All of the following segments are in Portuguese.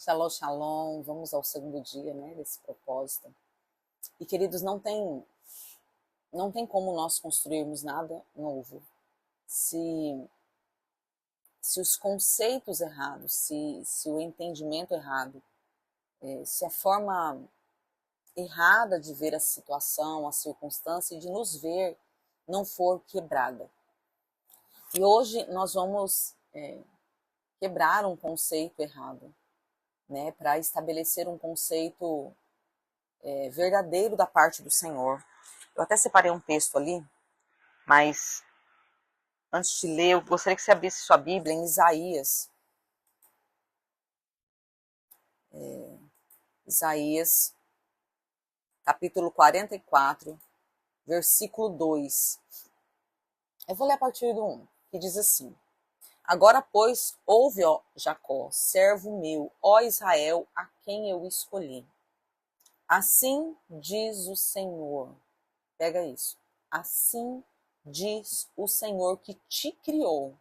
Shalom, shalom. Vamos ao segundo dia, né, desse propósito. E, queridos, não tem como nós construirmos nada novo se os conceitos errados, se o entendimento errado, se a forma errada de ver a situação, a circunstância e de nos ver não for quebrada. E hoje nós vamos quebrar um conceito errado, né, para estabelecer um conceito verdadeiro da parte do Senhor. Eu até separei um texto ali, mas antes de ler, eu gostaria que você abrisse sua Bíblia em Isaías. Isaías, capítulo 44, versículo 2. Eu vou ler a partir do 1, que diz assim: Agora, pois, ouve, ó Jacó, servo meu, ó Israel, a quem eu escolhi. Assim diz o Senhor. Pega isso. Assim diz o Senhor que te criou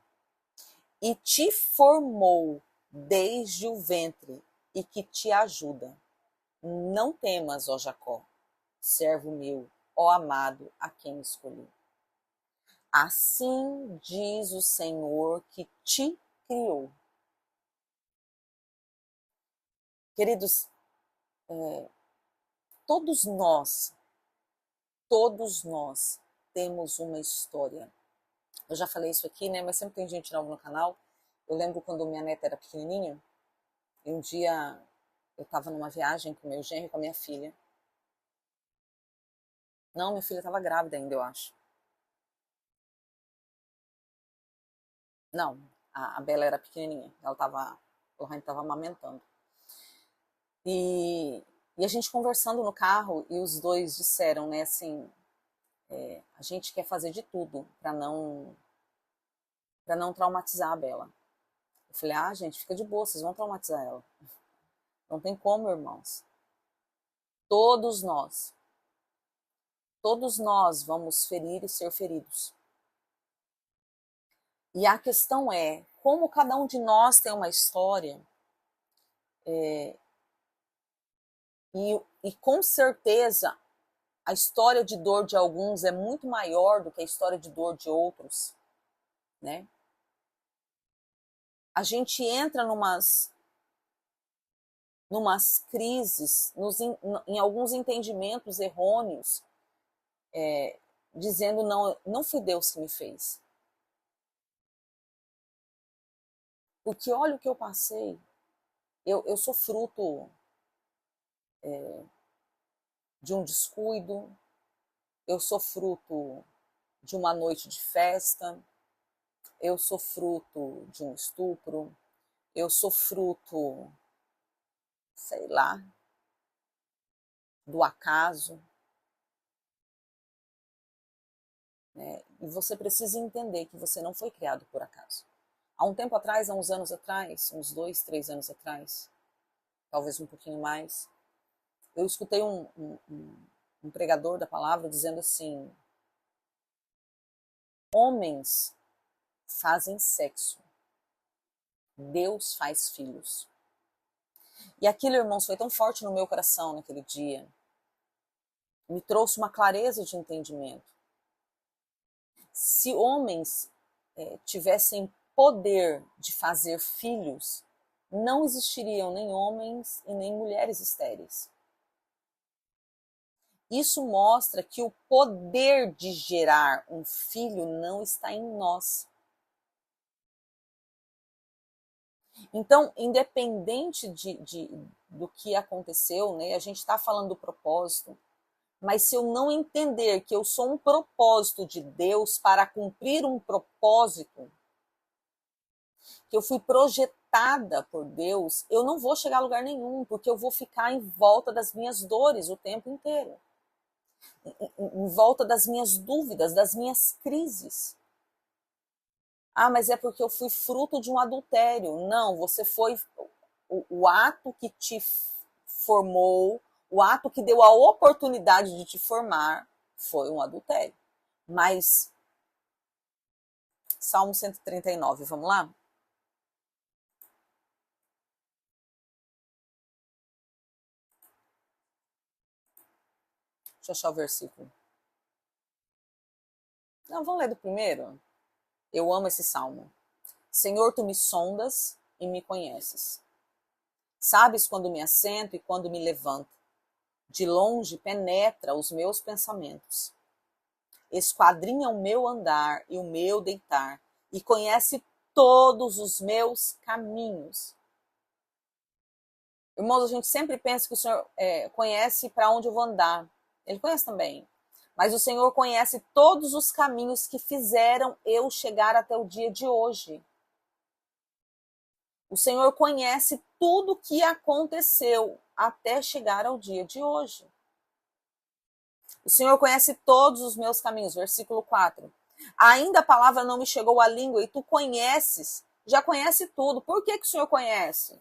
e te formou desde o ventre e que te ajuda. Não temas, ó Jacó, servo meu, ó amado, a quem escolhi. Assim diz o Senhor que te criou. Queridos, todos nós temos uma história. Eu já falei isso aqui, né? Mas sempre tem gente nova no canal. Eu lembro quando minha neta era pequenininha, e um dia eu estava numa viagem com meu genro e com a minha filha. Não, minha filha estava grávida ainda, eu acho. Não, a Bela era pequenininha. O Lohane estava amamentando. E a gente conversando no carro, e os dois disseram, né, assim, a gente quer fazer de tudo para não traumatizar a Bela. Eu falei, gente, fica de boa, vocês vão traumatizar ela. Não tem como, irmãos. Todos nós vamos ferir e ser feridos. E a questão é, como cada um de nós tem uma história, e com certeza a história de dor de alguns é muito maior do que a história de dor de outros, né? A gente entra numas crises, em alguns entendimentos errôneos, dizendo não foi Deus que me fez. Porque olha o que eu passei. Eu sou fruto de um descuido, eu sou fruto de uma noite de festa, eu sou fruto de um estupro, eu sou fruto, sei lá, do acaso, né? E você precisa entender que você não foi criado por acaso. Há um tempo atrás, há uns anos atrás, uns 2, 3 anos atrás, talvez um pouquinho mais, eu escutei um pregador da palavra dizendo assim: homens fazem sexo, Deus faz filhos. E aquilo, irmãos, foi tão forte no meu coração naquele dia, me trouxe uma clareza de entendimento. Se homens tivessem poder de fazer filhos, não existiriam nem homens e nem mulheres estéreis. Isso mostra que o poder de gerar um filho não está em nós. Então, independente do que aconteceu, né, a gente está falando do propósito, mas se eu não entender que eu sou um propósito de Deus para cumprir um propósito, que eu fui projetada por Deus, eu não vou chegar a lugar nenhum, porque eu vou ficar em volta das minhas dores o tempo inteiro, em volta das minhas dúvidas, das minhas crises. Mas é porque eu fui fruto de um adultério. Não, você foi o ato que te formou, o ato que deu a oportunidade de te formar foi um adultério. Mas Salmo 139, vamos lá? Deixa eu achar o versículo. Não, vamos ler do primeiro. Eu amo esse salmo. Senhor, tu me sondas e me conheces. Sabes quando me assento e quando me levanto. De longe penetra os meus pensamentos. Esquadrinha o meu andar e o meu deitar, e conhece todos os meus caminhos. Irmãos, a gente sempre pensa que o Senhor conhece para onde eu vou andar. Ele conhece também. Mas o Senhor conhece todos os caminhos que fizeram eu chegar até o dia de hoje. O Senhor conhece tudo o que aconteceu até chegar ao dia de hoje. O Senhor conhece todos os meus caminhos. Versículo 4. Ainda a palavra não me chegou à língua e tu conheces, já conhece tudo. Por que o Senhor conhece?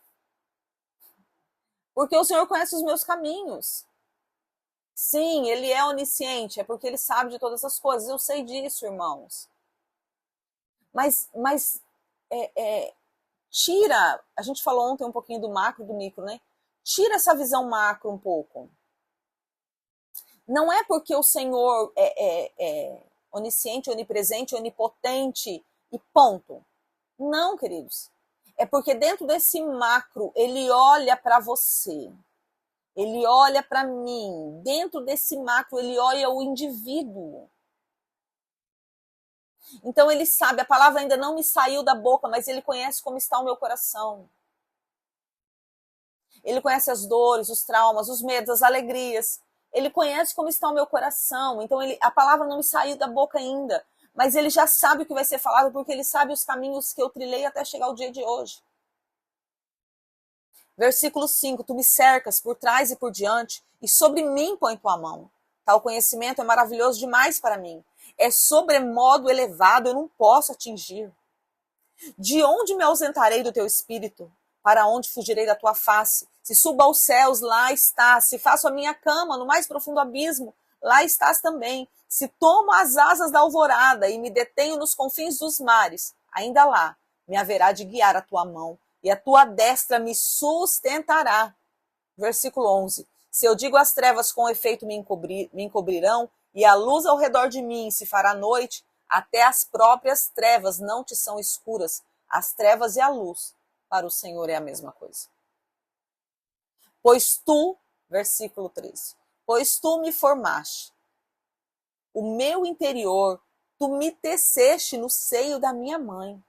Porque o Senhor conhece os meus caminhos. Sim, ele é onisciente, é porque ele sabe de todas as coisas. Eu sei disso, irmãos. Mas tira, a gente falou ontem um pouquinho do macro e do micro, né? Tira essa visão macro um pouco. Não é porque o Senhor é onisciente, onipresente, onipotente e ponto. Não, queridos. É porque dentro desse macro, ele olha para você. Ele olha para mim. Dentro desse macro, ele olha o indivíduo. Então ele sabe, a palavra ainda não me saiu da boca, mas ele conhece como está o meu coração. Ele conhece as dores, os traumas, os medos, as alegrias. Ele conhece como está o meu coração. Então a palavra não me saiu da boca ainda, mas ele já sabe o que vai ser falado, porque ele sabe os caminhos que eu trilhei até chegar ao dia de hoje. Versículo 5, tu me cercas por trás e por diante, e sobre mim põe tua mão. Tal conhecimento é maravilhoso demais para mim. É sobremodo elevado, eu não posso atingir. De onde me ausentarei do teu espírito? Para onde fugirei da tua face? Se subo aos céus, lá estás. Se faço a minha cama no mais profundo abismo, lá estás também. Se tomo as asas da alvorada e me detenho nos confins dos mares, ainda lá me haverá de guiar a tua mão, e a tua destra me sustentará. Versículo 11. Se eu digo às trevas, com efeito me encobrirão, e a luz ao redor de mim se fará noite, até as próprias trevas não te são escuras. As trevas e a luz, para o Senhor é a mesma coisa. Pois tu, versículo 13, pois tu me formaste, o meu interior, tu me teceste no seio da minha mãe.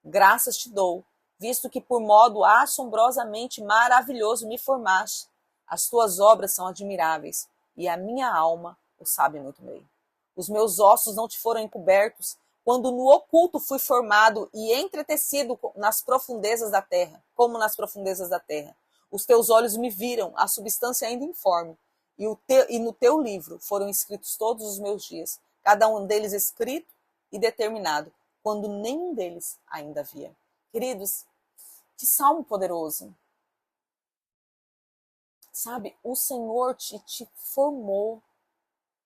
Graças te dou, visto que por modo assombrosamente maravilhoso me formaste. As tuas obras são admiráveis, e a minha alma o sabe muito bem. Os meus ossos não te foram encobertos, quando no oculto fui formado e entretecido nas profundezas da terra, como nas profundezas da terra. Os teus olhos me viram, a substância ainda informe, e no teu livro foram escritos todos os meus dias, cada um deles escrito e determinado, quando nenhum deles ainda havia. Queridos, que salmo poderoso. Sabe, o Senhor te formou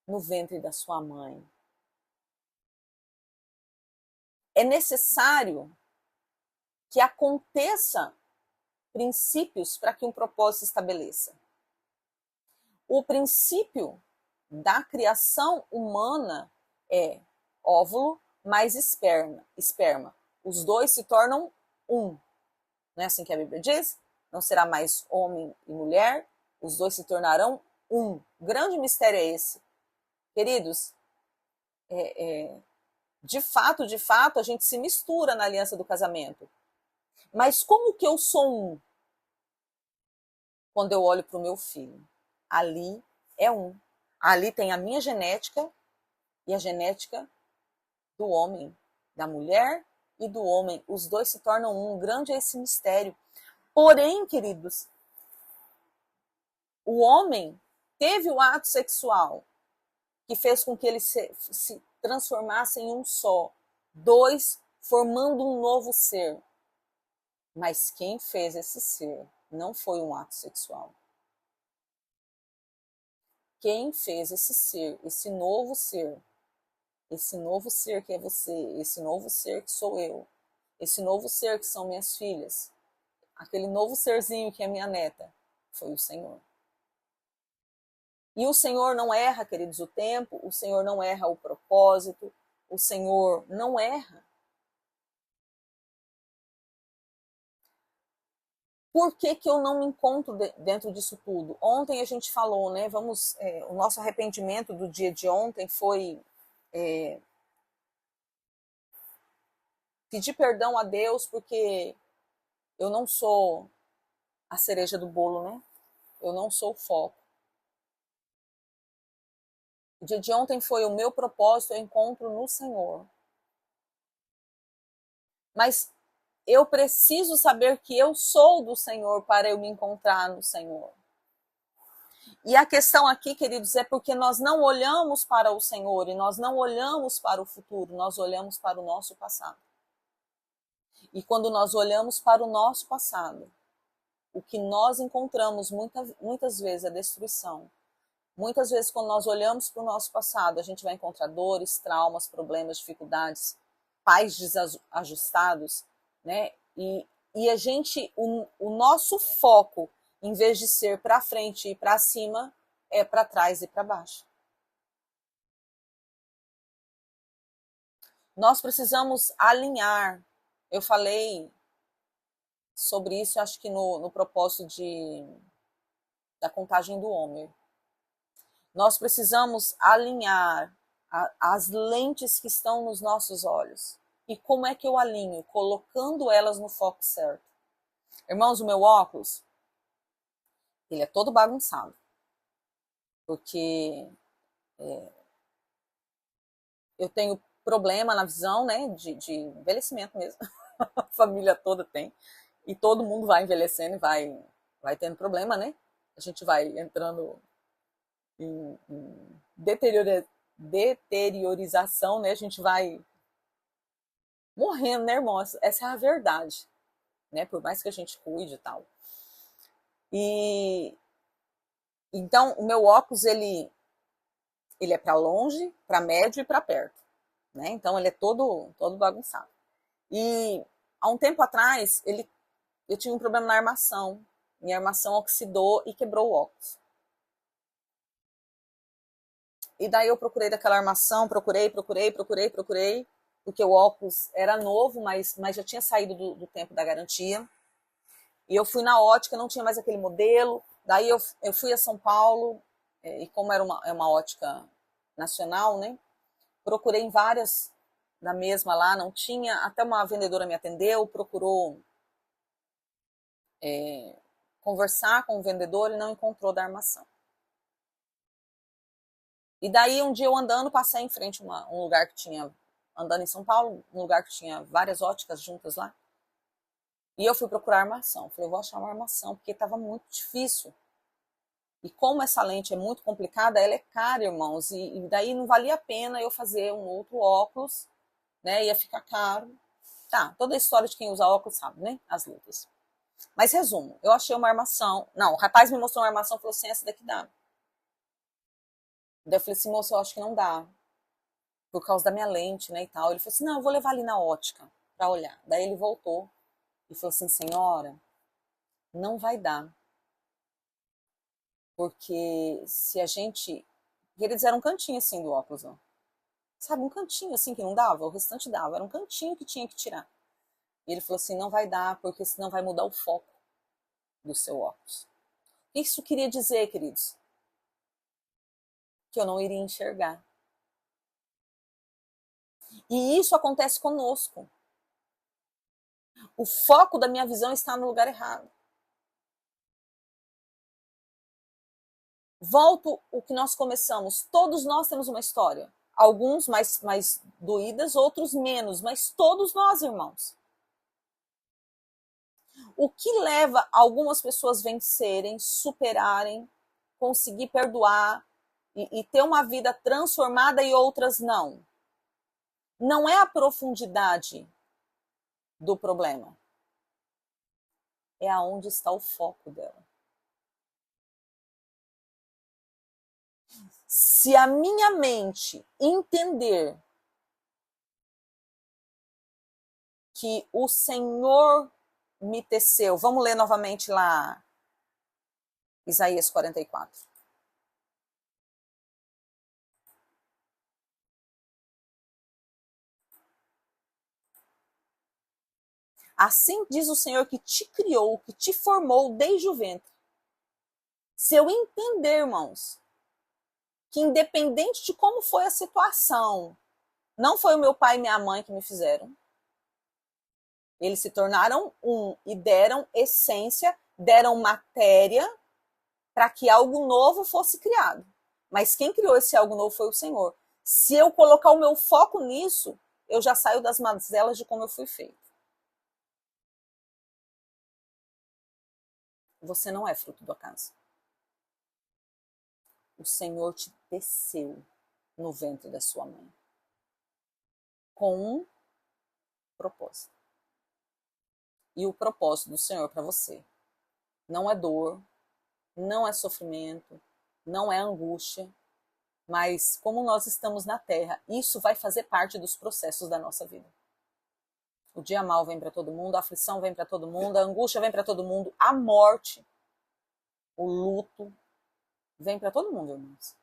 no ventre da sua mãe. É necessário que aconteça princípios para que um propósito se estabeleça. O princípio da criação humana é óvulo mais esperma. Os dois se tornam um. Não é assim que a Bíblia diz? Não será mais homem e mulher, os dois se tornarão um. O grande mistério é esse. Queridos, de fato, a gente se mistura na aliança do casamento. Mas como que eu sou um? Quando eu olho para o meu filho. Ali é um. Ali tem a minha genética e a genética do homem, da mulher e do homem. Os dois se tornam um. Grande é esse mistério. Porém, queridos, o homem teve o ato sexual que fez com que eles se transformassem em um só. Dois, formando um novo ser. Mas quem fez esse ser não foi um ato sexual. Quem fez esse ser que é você, esse novo ser que sou eu, esse novo ser que são minhas filhas, aquele novo serzinho que é minha neta, foi o Senhor. E o Senhor não erra, queridos, o tempo, o Senhor não erra o propósito, o Senhor não erra. Por que que eu não me encontro dentro disso tudo? Ontem a gente falou, né? O nosso arrependimento do dia de ontem foi pedir perdão a Deus porque eu não sou a cereja do bolo, né? Eu não sou o foco. O dia de ontem foi o meu propósito, eu encontro no Senhor. Mas eu preciso saber que eu sou do Senhor para eu me encontrar no Senhor. E a questão aqui, queridos, é porque nós não olhamos para o Senhor e nós não olhamos para o futuro, nós olhamos para o nosso passado. E quando nós olhamos para o nosso passado, o que nós encontramos muitas vezes é destruição. Muitas vezes, quando nós olhamos para o nosso passado, a gente vai encontrar dores, traumas, problemas, dificuldades, pais desajustados, né? E a gente, o nosso foco, em vez de ser para frente e para cima, é para trás e para baixo. Nós precisamos alinhar. Eu falei sobre isso, acho que no propósito da contagem do Homer. Nós precisamos alinhar as lentes que estão nos nossos olhos. E como é que eu alinho? Colocando elas no foco certo. Irmãos, o meu óculos, ele é todo bagunçado. Porque eu tenho problema na visão, né, de envelhecimento mesmo. A família toda tem. E todo mundo vai envelhecendo e vai tendo problema, né? A gente vai entrando em deteriorização, né? A gente vai morrendo, né, irmão? Essa é a verdade, né? Por mais que a gente cuide e tal. E então o meu óculos ele é para longe, para médio e para perto, né? Então ele é todo bagunçado. E há um tempo atrás eu tinha um problema na armação. Minha armação oxidou e quebrou o óculos. E daí eu procurei daquela armação, procurei, porque o óculos era novo, mas já tinha saído do tempo da garantia. E eu fui na ótica, não tinha mais aquele modelo. Daí eu fui a São Paulo, e como era uma ótica nacional, né? Procurei em várias da mesma lá, não tinha. Até uma vendedora me atendeu, procurou conversar com o vendedor e não encontrou da armação. E daí um dia eu andando, passei em frente a um lugar que tinha, andando em São Paulo, um lugar que tinha várias óticas juntas lá. E eu fui procurar armação. Falei, eu vou achar uma armação, porque estava muito difícil. E como essa lente é muito complicada, ela é cara, irmãos. E daí não valia a pena eu fazer um outro óculos, né? Ia ficar caro. Tá, toda a história de quem usa óculos sabe, né? As lutas. Mas resumo, eu achei uma armação. Não, o rapaz me mostrou uma armação e falou assim, essa daqui dá. Daí eu falei assim, moço, eu acho que não dá. Por causa da minha lente, né, e tal. Ele falou assim, não, eu vou levar ali na ótica pra olhar. Daí ele voltou e falou assim, senhora, não vai dar. Porque se a gente... Eles eram um cantinho assim do óculos, ó. Sabe, um cantinho assim que não dava, o restante dava. Era um cantinho que tinha que tirar. E ele falou assim, não vai dar, porque senão vai mudar o foco do seu óculos. Isso queria dizer, queridos, que eu não iria enxergar. E isso acontece conosco. O foco da minha visão está no lugar errado. Volto o que nós começamos. Todos nós temos uma história. Alguns mais doídas, outros menos, mas todos nós, irmãos. O que leva algumas pessoas vencerem, superarem, conseguir perdoar e ter uma vida transformada e outras não? Não é a profundidade do problema. É aonde está o foco dela. Se a minha mente entender que o Senhor me teceu, vamos ler novamente lá Isaías 44. Assim diz o Senhor que te criou, que te formou desde o ventre. Se eu entender, irmãos, que independente de como foi a situação, não foi o meu pai e minha mãe que me fizeram. Eles se tornaram um e deram essência, deram matéria para que algo novo fosse criado. Mas quem criou esse algo novo foi o Senhor. Se eu colocar o meu foco nisso, eu já saio das mazelas de como eu fui feito. Você não é fruto do acaso. O Senhor te teceu no ventre da sua mãe com um propósito. E o propósito do Senhor para você não é dor, não é sofrimento, não é angústia, mas como nós estamos na Terra, isso vai fazer parte dos processos da nossa vida. O dia mal vem para todo mundo, a aflição vem para todo mundo, a angústia vem para todo mundo, a morte, o luto, vem para todo mundo, irmãos.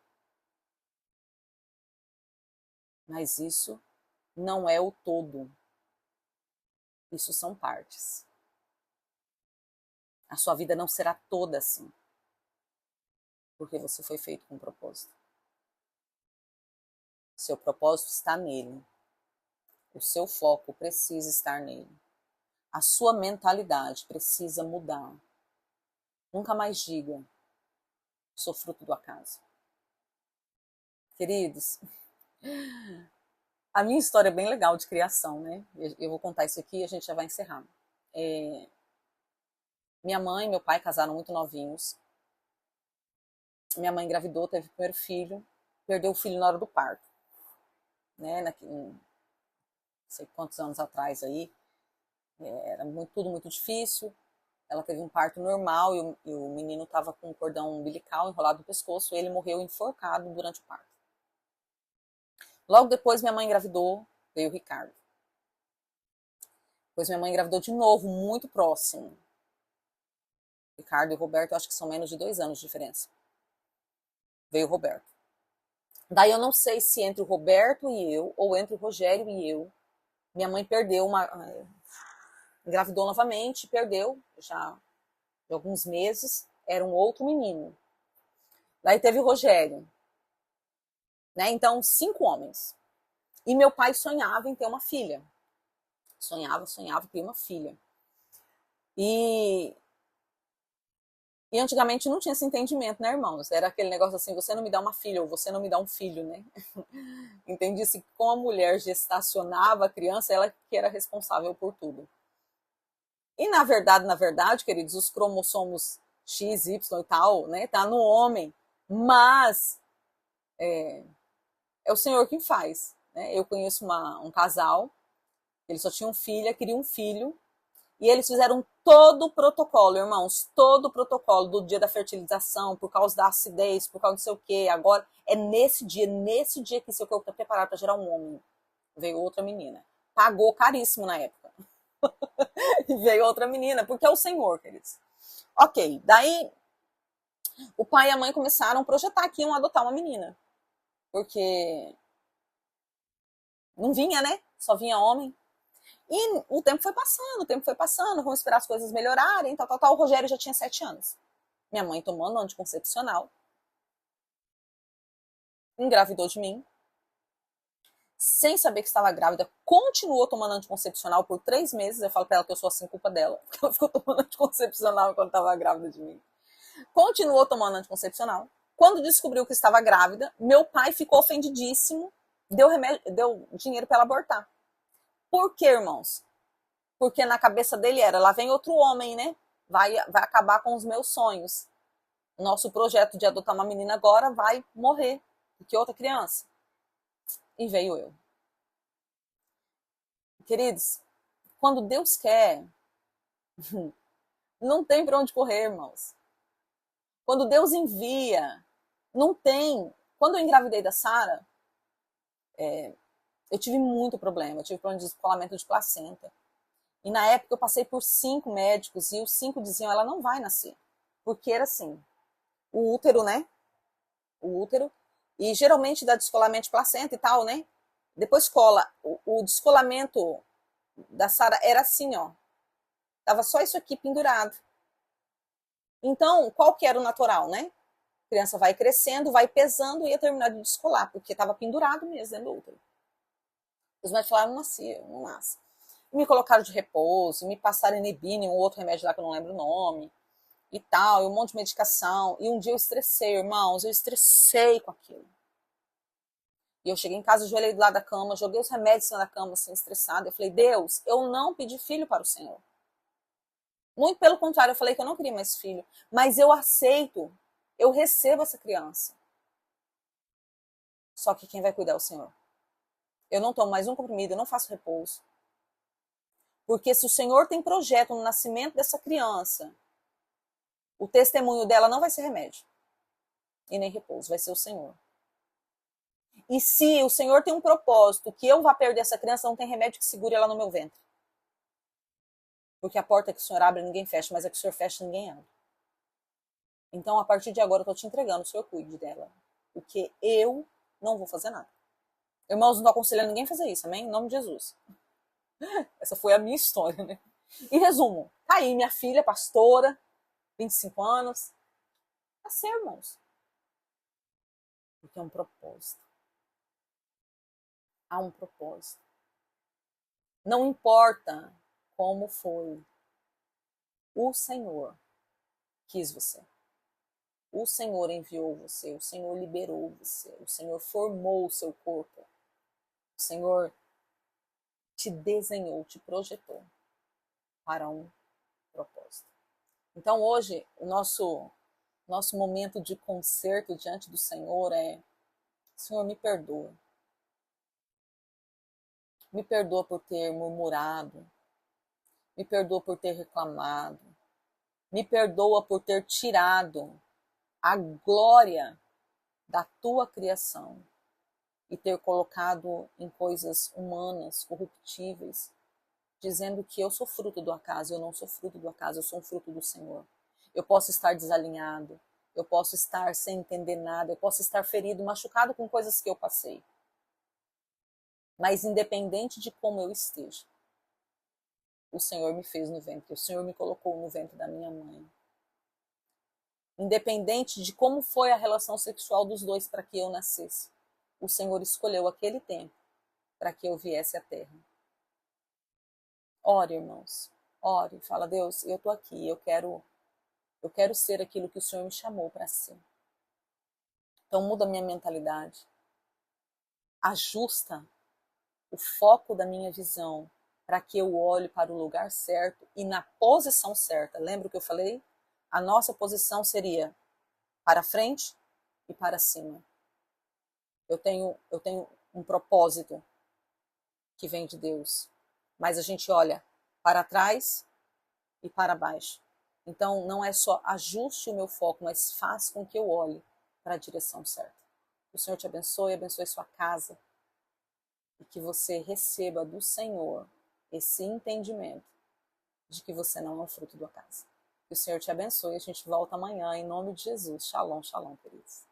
Mas isso não é o todo. Isso são partes. A sua vida não será toda assim. Porque você foi feito com um propósito. Seu propósito está nele. O seu foco precisa estar nele. A sua mentalidade precisa mudar. Nunca mais diga, sou fruto do acaso. Queridos, a minha história é bem legal de criação, né? Eu vou contar isso aqui e a gente já vai encerrar. Minha mãe e meu pai casaram muito novinhos. Minha mãe engravidou, teve o primeiro filho, perdeu o filho na hora do parto. Né? Não sei quantos anos atrás aí. Era tudo muito difícil. Ela teve um parto normal e o menino estava com um cordão umbilical enrolado no pescoço e ele morreu enforcado durante o parto. Logo depois minha mãe engravidou, veio o Ricardo. Depois minha mãe engravidou de novo, muito próximo. Ricardo e o Roberto, acho que são menos de 2 anos de diferença. Veio o Roberto. Daí eu não sei se entre o Roberto e eu, ou entre o Rogério e eu, minha mãe engravidou novamente, perdeu, já de alguns meses, era um outro menino. Daí teve o Rogério. Né? Então, 5 homens. E meu pai sonhava em ter uma filha. Sonhava em ter uma filha. E antigamente não tinha esse entendimento, né, irmãos? Era aquele negócio assim, você não me dá uma filha, ou você não me dá um filho, né? Entendi-se que como a mulher gestacionava a criança, ela que era responsável por tudo. E na verdade, queridos, os cromossomos X, Y e tal, né, tá no homem, mas é o Senhor quem faz. Né? Eu conheço um casal, eles só tinham filha, queriam um filho, e eles fizeram todo o protocolo, irmãos, todo o protocolo do dia da fertilização, por causa da acidez, por causa não sei o quê. Agora, é nesse dia que seu corpo está preparado para gerar um homem. Veio outra menina. Pagou caríssimo na época. Veio outra menina, porque é o Senhor, queridos. Ok, daí o pai e a mãe começaram a projetar que iam adotar uma menina. Porque não vinha, né? Só vinha homem. E o tempo foi passando, vamos esperar as coisas melhorarem, tal. O Rogério já tinha 7 anos. Minha mãe tomando anticoncepcional. Engravidou de mim. Sem saber que estava grávida, continuou tomando anticoncepcional por 3 meses. Eu falo pra ela que eu sou assim, culpa dela, porque ela ficou tomando anticoncepcional quando estava grávida de mim. Continuou tomando anticoncepcional. Quando descobriu que estava grávida, meu pai ficou ofendidíssimo, deu dinheiro para ela abortar. Por quê, irmãos? Porque na cabeça dele era, lá vem outro homem, né? Vai acabar com os meus sonhos. O nosso projeto de adotar uma menina agora vai morrer. Porque outra criança. E veio eu. Queridos, quando Deus quer, não tem para onde correr, irmãos. Quando Deus envia, não tem. Quando eu engravidei da Sara, eu tive muito problema. Eu tive problema de descolamento de placenta. E na época eu passei por 5 médicos e os 5 diziam, ela não vai nascer. Porque era assim, o útero, né? O útero. E geralmente dá descolamento de placenta e tal, né? Depois cola. O descolamento da Sara era assim, ó. Tava só isso aqui pendurado. Então, qual que era o natural, né? A criança vai crescendo, vai pesando e ia terminar de descolar, porque estava pendurado mesmo dentro do útero. Os médicos falaram, não nascia, não nasce. Me colocaram de repouso, me passaram Enebine, um outro remédio lá que eu não lembro o nome, e tal, e um monte de medicação. E um dia eu estressei, irmãos, eu estressei com aquilo. E eu cheguei em casa, ajoelhei do lado da cama, joguei os remédios em cima da cama, assim, estressada. Eu falei, Deus, eu não pedi filho para o Senhor. Muito pelo contrário, eu falei que eu não queria mais filho. Mas eu aceito, eu recebo essa criança. Só que quem vai cuidar é o Senhor. Eu não tomo mais um comprimido, eu não faço repouso. Porque se o Senhor tem projeto no nascimento dessa criança, o testemunho dela não vai ser remédio. E nem repouso, vai ser o Senhor. E se o Senhor tem um propósito que eu vá perder essa criança, não tem remédio que segure ela no meu ventre. Porque a porta que o Senhor abre, ninguém fecha, mas a que o Senhor fecha, ninguém abre. Então, a partir de agora, eu estou te entregando, o Senhor cuide dela. Porque eu não vou fazer nada. Irmãos, não estou aconselhando ninguém a fazer isso, amém? Em nome de Jesus. Essa foi a minha história, né? Em resumo, tá aí minha filha, pastora, 25 anos. Nasceu, irmãos. Porque é um propósito. Há um propósito. Não importa como foi, o Senhor quis você. O Senhor enviou você, o Senhor liberou você, o Senhor formou o seu corpo. O Senhor te desenhou, te projetou para um propósito. Então hoje, o nosso momento de conserto diante do Senhor é: Senhor, me perdoa. Me perdoa por ter murmurado. Me perdoa por ter reclamado. Me perdoa por ter tirado a glória da tua criação e ter colocado em coisas humanas, corruptíveis, dizendo que eu sou fruto do acaso. Eu não sou fruto do acaso, eu sou um fruto do Senhor. Eu posso estar desalinhado, eu posso estar sem entender nada, eu posso estar ferido, machucado com coisas que eu passei. Mas independente de como eu esteja, o Senhor me fez no ventre, o Senhor me colocou no ventre da minha mãe. Independente de como foi a relação sexual dos dois para que eu nascesse, o Senhor escolheu aquele tempo para que eu viesse à terra. Ore, irmãos, ore, fala: Deus, eu estou aqui, eu quero ser aquilo que o Senhor me chamou para ser. Então muda a minha mentalidade, ajusta o foco da minha visão para que eu olhe para o lugar certo e na posição certa. Lembra o que eu falei? A nossa posição seria para frente e para cima. Eu tenho um propósito que vem de Deus, mas a gente olha para trás e para baixo. Então não é só ajuste o meu foco, mas faz com que eu olhe para a direção certa. Que o Senhor te abençoe, abençoe sua casa e que você receba do Senhor esse entendimento de que você não é um fruto do acaso. Que o Senhor te abençoe. A gente volta amanhã em nome de Jesus. Shalom, shalom, queridos.